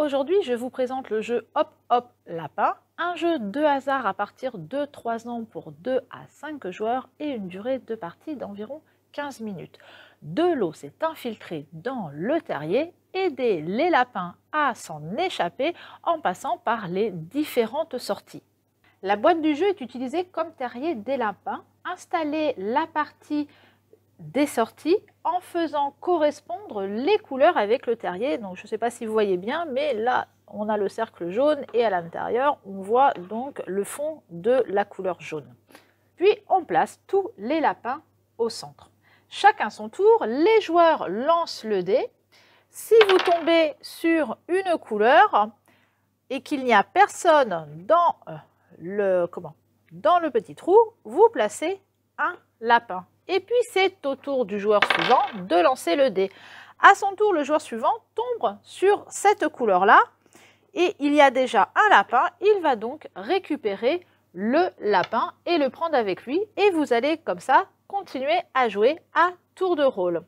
aujourd'hui, je vous présente le jeu Hop Hop Lapin, un jeu de hasard à partir de 3 ans pour 2 à 5 joueurs et une durée de partie d'environ 15 minutes. De l'eau s'est infiltrée dans le terrier, aidez les lapins à s'en échapper en passant par les différentes sorties. La boîte du jeu est utilisée comme terrier des lapins. Installez la partie des sorties en faisant correspondre les couleurs avec le terrier. Donc je ne sais pas si vous voyez bien, mais là on a le cercle jaune et à l'intérieur on voit donc le fond de la couleur jaune. Puis on place tous les lapins au centre. Chacun son tour, les joueurs lancent le dé. Si vous tombez sur une couleur et qu'il n'y a personne dans le petit trou, vous placez un lapin. Et puis c'est au tour du joueur suivant de lancer le dé. À son tour, le joueur suivant tombe sur cette couleur-là et il y a déjà un lapin. Il va donc récupérer le lapin et le prendre avec lui. Et vous allez comme ça continuer à jouer à tour de rôle.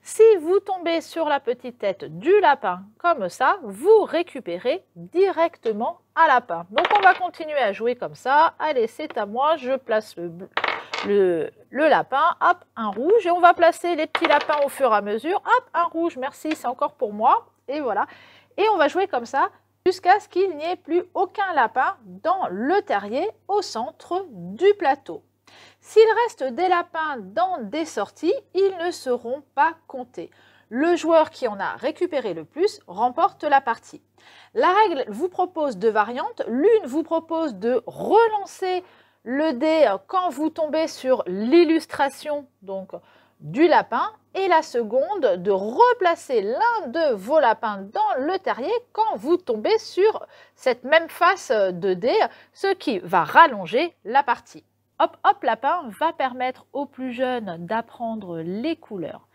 Si vous tombez sur la petite tête du lapin comme ça, vous récupérez directement un lapin. Donc on va continuer à jouer comme ça. Allez, c'est à moi, je place le lapin, hop, un rouge, et on va placer les petits lapins au fur et à mesure, hop, un rouge, merci, c'est encore pour moi, et voilà. Et on va jouer comme ça jusqu'à ce qu'il n'y ait plus aucun lapin dans le terrier au centre du plateau. S'il reste des lapins dans des sorties, ils ne seront pas comptés. Le joueur qui en a récupéré le plus remporte la partie. La règle vous propose deux variantes. L'une vous propose de relancer le dé quand vous tombez sur l'illustration du lapin, et la seconde de replacer l'un de vos lapins dans le terrier quand vous tombez sur cette même face de dé, ce qui va rallonger la partie. Hop Hop Lapin va permettre aux plus jeunes d'apprendre les couleurs.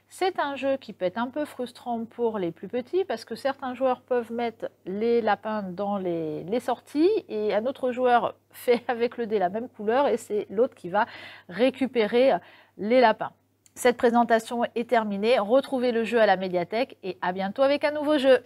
C'est un jeu qui peut être un peu frustrant pour les plus petits parce que certains joueurs peuvent mettre les lapins dans les sorties et un autre joueur fait avec le dé la même couleur et c'est l'autre qui va récupérer les lapins. Cette présentation est terminée. Retrouvez le jeu à la médiathèque et à bientôt avec un nouveau jeu.